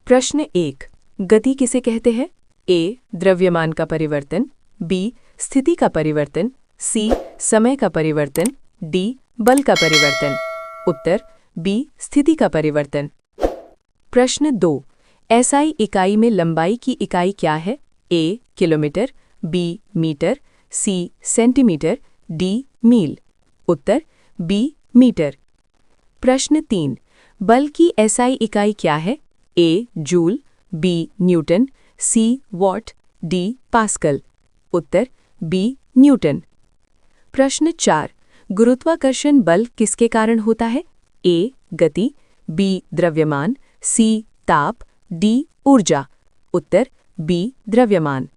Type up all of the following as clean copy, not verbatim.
प्रश्न 1। गति किसे कहते हैं? ए द्रव्यमान का परिवर्तन, बी स्थिति का परिवर्तन, सी समय का परिवर्तन, डी बल का परिवर्तन। उत्तर बी स्थिति का परिवर्तन। प्रश्न 2। एसआई इकाई में लंबाई की इकाई क्या है? A kilometre, B metre, C centimetre, D mile. उत्तर बी मीटर। प्रश्न 3। बल की एसआई इकाई क्या है? A joule, B newton, C watt, D pascal. उत्तर बी न्यूटन। प्रश्न 4। गुरुत्वाकर्षण बल किसके कारण होता है? ए गति, बी द्रव्यमान, सी ताप, डी ऊर्जा। उत्तर बी द्रव्यमान।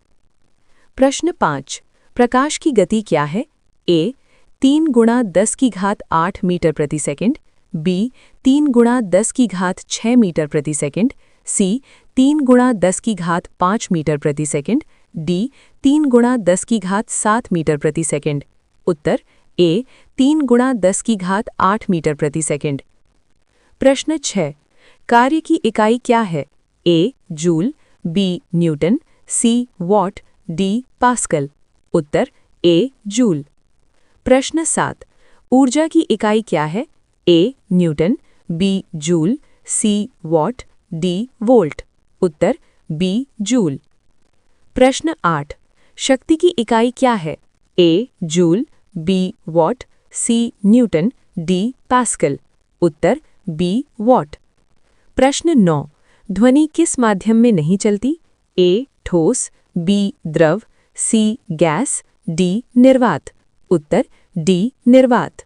प्रश्न 5। प्रकाश की गति क्या है? ए 3 × 10⁸ मीटर प्रति सेकंड, बी 3 × 10⁶ मीटर प्रति सेकंड, सी 3 × 10⁵ मीटर प्रति सेकंड, डी 3 × 10⁷ मीटर प्रति सेकंड। उत्तर ए 3 × 10⁸ मीटर प्रति सेकंड। प्रश्न 6। कार्य की इकाई क्या है? A joule, B newton, C watt, D pascal. उत्तर ए जूल। प्रश्न 7। ऊर्जा की इकाई क्या है? A newton, B joule, C watt, D volt. उत्तर बी जूल। प्रश्न 8। शक्ति की इकाई क्या है? A joule, B watt, C newton, D pascal. उत्तर बी वॉट। प्रश्न 9। ध्वनि किस माध्यम में नहीं चलती? ए ठोस, बी द्रव, सी गैस, डी निर्वात। उत्तर डी निर्वात।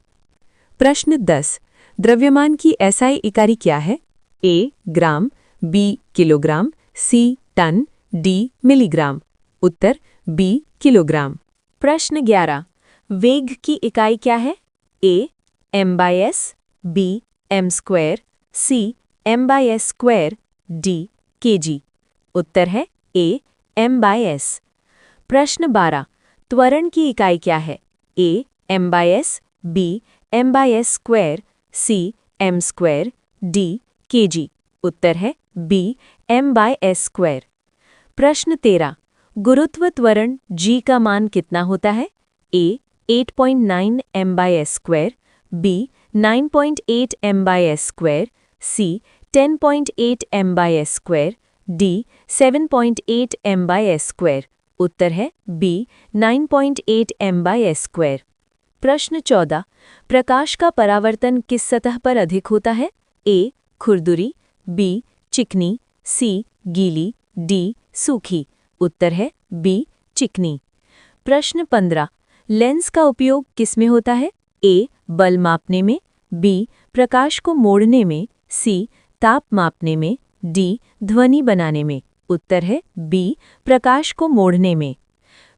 प्रश्न 10। द्रव्यमान की एसआई इकाई क्या है? ए ग्राम, बी किलोग्राम, सी टन, डी मिलीग्राम। उत्तर बी किलोग्राम। प्रश्न 11। वेग की इकाई क्या है? ए m/s, बी m², सी m/s², डी kg। उत्तर है ए m/s। प्रश्न 12। त्वरण की इकाई क्या है? ए m/s, बी m/s², सी m², डी kg। उत्तर है बी m/s²। प्रश्न 13। गुरुत्व त्वरण g का मान कितना होता है? ए 8.9 m/s², बी 9.8 m/s², सी 10.8 m/s², डी 7.8 m/s²। उत्तर है बी 9.8 m/s²। प्रश्न 14। प्रकाश का परावर्तन किस सतह पर अधिक होता है? ए खुरदुरी, बी चिकनी, सी गीली, डी सूखी। उत्तर है बी चिकनी। प्रश्न 15। लेंस का उपयोग किस में होता है? ए बल मापने में, बी प्रकाश को मोड़ने में, सी ताप मापने में, डी ध्वनि बनाने में। उत्तर है बी प्रकाश को मोड़ने में।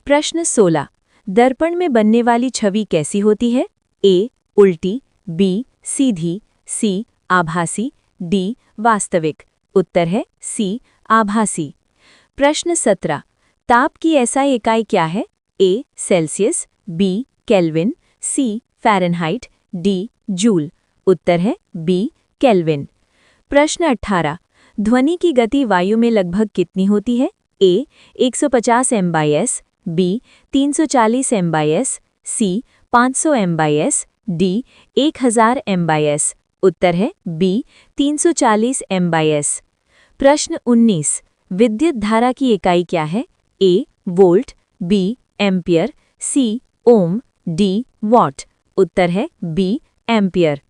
प्रश्न 16। दर्पण में बनने वाली छवि कैसी होती है? ए उल्टी, बी सीधी, सी आभासी, डी वास्तविक। उत्तर है सी आभासी। प्रश्न 17। ताप की एसआई इकाई क्या है? ए सेल्सियस, बी केल्विन, सी फ़ारेनहाइट, डी जूल। उत्तर है बी केल्विन। प्रश्न 18। ध्वनि की गति वायु में लगभग कितनी होती है? ए 150 m/s, बी 340 m/s, सी 500 m/s, डी 1000 m/s। उत्तर है बी 340 m/s। प्रश्न 19। विद्युत धारा की इकाई क्या है? A volt, B ampere, C ohm, D watt. उत्तर है बी एम्पियर।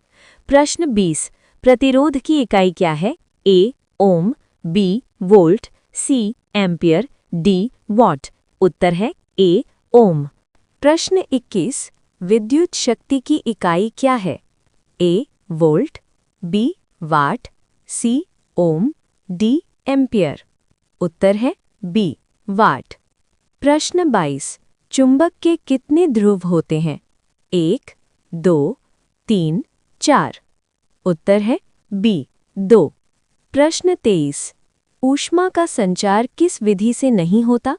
प्रश्न 20। प्रतिरोध की इकाई क्या है? A ohm, B volt, C ampere, D watt. उत्तर है ए ओम। प्रश्न 21। विद्युत शक्ति की इकाई क्या है? A volt, B watt, C ohm, D ampere. उत्तर है बी वाट। प्रश्न 22। चुंबक के कितने ध्रुव होते हैं? 1, 2, 3, 4। उत्तर है बी 2। प्रश्न 23। ऊष्मा का संचार किस विधि से नहीं होता?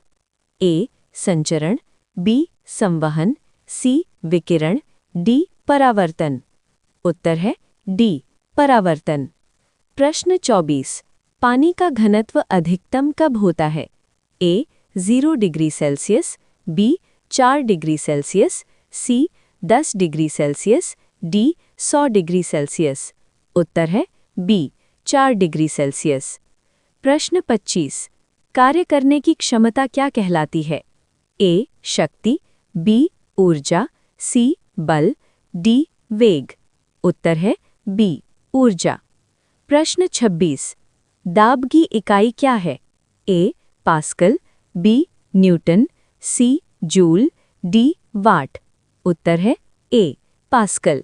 ए संचरण, बी संवहन, सी विकिरण, डी परावर्तन। उत्तर है डी परावर्तन। प्रश्न 24। पानी का घनत्व अधिकतम कब होता है? A 0 degree Celsius, B 4 degree Celsius, C 10 degree Celsius, D 100 degree Celsius. उत्तर है बी 4 डिग्री सेल्सियस। प्रश्न 25। कार्य करने की क्षमता क्या कहलाती है? ए शक्ति, बी ऊर्जा, सी बल, डी वेग। उत्तर है बी ऊर्जा। प्रश्न 26। दाब की इकाई क्या है? ए पास्कल, बी न्यूटन, सी जूल, डी वाट। उत्तर है ए पास्कल।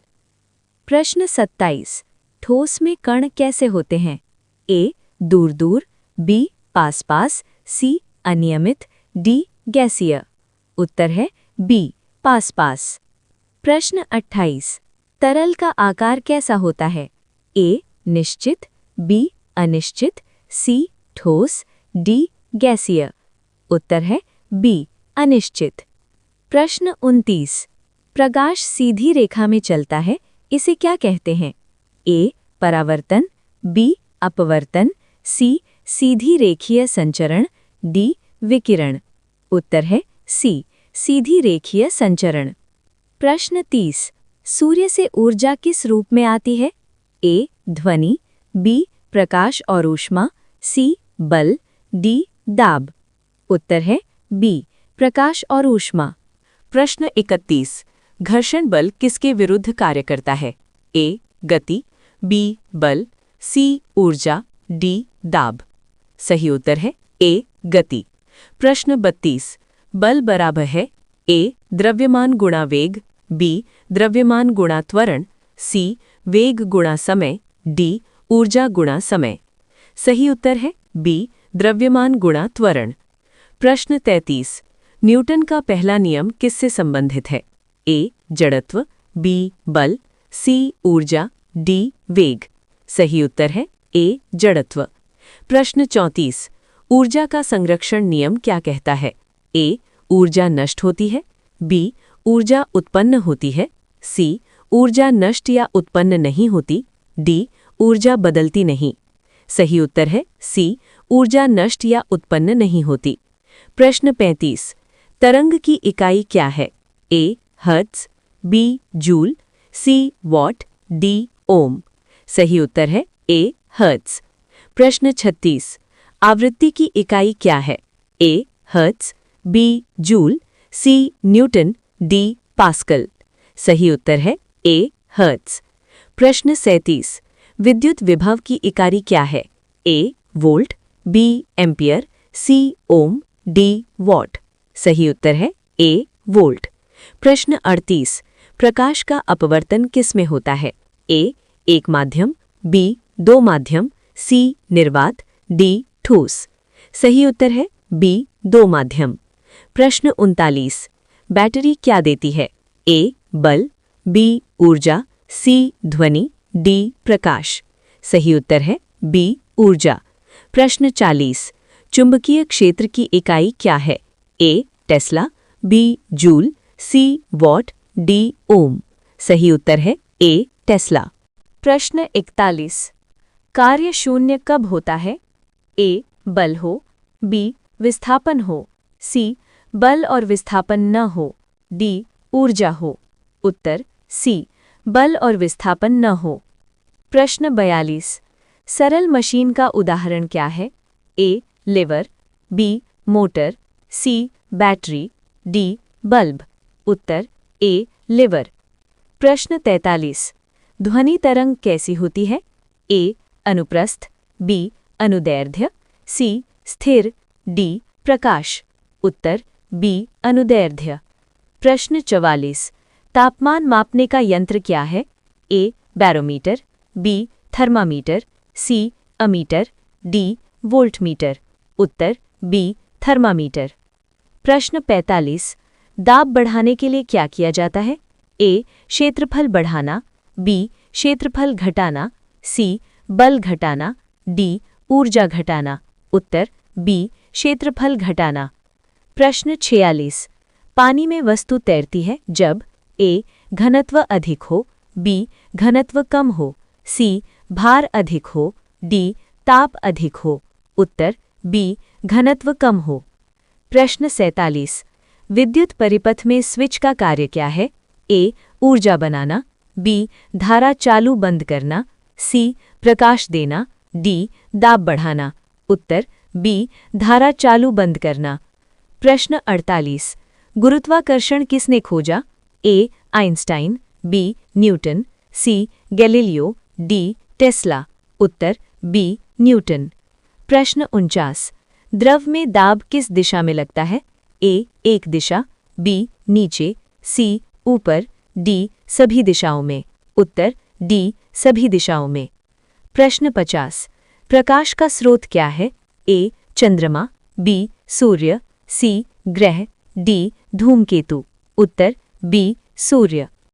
प्रश्न 27। ठोस में कण कैसे होते हैं? ए दूर दूर, बी पास पास, सी अनियमित, डी गैसीय। उत्तर है बी पास पास। प्रश्न 28। तरल का आकार कैसा होता है? ए निश्चित, बी अनिश्चित, सी ठोस, डी गैसीय। उत्तर है बी अनिश्चित। प्रश्न 29। प्रकाश सीधी रेखा में चलता है, इसे क्या कहते हैं? ए परावर्तन, बी अपवर्तन, सी सीधी रेखीय संचरण, डी विकिरण। उत्तर है सी सीधी रेखीय संचरण। प्रश्न 30। सूर्य से ऊर्जा किस रूप में आती है? ए ध्वनि, बी प्रकाश और ऊष्मा, सी बल, डी दाब। उत्तर है बी प्रकाश और ऊष्मा। प्रश्न 31। घर्षण बल किसके विरुद्ध कार्य करता है? ए गति, बी बल, सी ऊर्जा, डी दाब। सही उत्तर है ए गति। प्रश्न 32। बल बराबर है ए द्रव्यमान गुणा वेग, बी द्रव्यमान गुणा त्वरण, सी वेग गुणा समय, डी ऊर्जा गुणा समय। सही उत्तर है बी द्रव्यमान गुणा त्वरण। प्रश्न 33। न्यूटन का पहला नियम किससे संबंधित है? ए जड़त्व, बी बल, सी ऊर्जा, डी वेग। सही उत्तर है ए जड़त्व। प्रश्न 34। ऊर्जा का संरक्षण नियम क्या कहता है? ए ऊर्जा नष्ट होती है, बी ऊर्जा उत्पन्न होती है, सी ऊर्जा नष्ट या उत्पन्न नहीं होती, डी ऊर्जा बदलती नहीं। सही उत्तर है सी ऊर्जा नष्ट या उत्पन्न नहीं होती। प्रश्न 35। तरंग की इकाई क्या है? A hertz, B joule, C watt, D ohm. सही उत्तर है ए हर्ट्ज। प्रश्न 36। आवृत्ति की इकाई क्या है? A hertz, B joule, C newton, D pascal. सही उत्तर है ए हर्ट्ज। प्रश्न 37। विद्युत विभव की इकाई क्या है? A volt, B ampere, C ohm, D watt. सही उत्तर है ए वोल्ट। प्रश्न 38। प्रकाश का अपवर्तन किस में होता है? ए एक माध्यम, बी दो माध्यम, सी निर्वात, डी ठोस। सही उत्तर है बी दो माध्यम। प्रश्न 39। बैटरी क्या देती है? ए बल, बी ऊर्जा, सी ध्वनि, डी प्रकाश। सही उत्तर है बी ऊर्जा। प्रश्न 40। चुंबकीय क्षेत्र की इकाई क्या है? A tesla, B joule, C watt, D ohm. सही उत्तर है ए टेस्ला। प्रश्न 41। कार्य शून्य कब होता है? ए बल हो, बी विस्थापन हो, सी बल और विस्थापन न हो, डी ऊर्जा हो। उत्तर सी बल और विस्थापन न हो। प्रश्न 42। सरल मशीन का उदाहरण क्या है? ए लीवर, बी मोटर, सी बैटरी, डी बल्ब। उत्तर ए लीवर। प्रश्न 43। ध्वनि तरंग कैसी होती है? ए अनुप्रस्थ, बी अनुदैर्ध्य, सी स्थिर, डी प्रकाश। उत्तर बी अनुदैर्ध्य। प्रश्न 44। तापमान मापने का यंत्र क्या है? ए बैरोमीटर, बी थर्मामीटर, सी अमीटर, डी वोल्टमीटर। उत्तर बी थर्मामीटर। प्रश्न 45। दाब बढ़ाने के लिए क्या किया जाता है? ए क्षेत्रफल बढ़ाना, बी क्षेत्रफल घटाना, सी बल घटाना, डी ऊर्जा घटाना। उत्तर बी क्षेत्रफल घटाना। प्रश्न 46। पानी में वस्तु तैरती है जब ए घनत्व अधिक हो, बी घनत्व कम हो, सी भार अधिक हो, डी ताप अधिक हो। उत्तर बी घनत्व कम हो। प्रश्न 47। विद्युत परिपथ में स्विच का कार्य क्या है? ए ऊर्जा बनाना, बी धारा चालू बंद करना, सी प्रकाश देना, डी दाब बढ़ाना। उत्तर बी धारा चालू बंद करना। प्रश्न 48। गुरुत्वाकर्षण किसने खोजा? ए आइंस्टाइन, बी न्यूटन, सी गैलीलियो, डी टेस्ला। उत्तर बी न्यूटन। प्रश्न 49। द्रव में दाब किस दिशा में लगता है? ए एक दिशा, बी नीचे, सी ऊपर, डी सभी दिशाओं में। उत्तर डी सभी दिशाओं में। प्रश्न 50। प्रकाश का स्रोत क्या है? ए चंद्रमा, बी सूर्य, सी ग्रह, डी धूमकेतु। उत्तर बी सूर्य।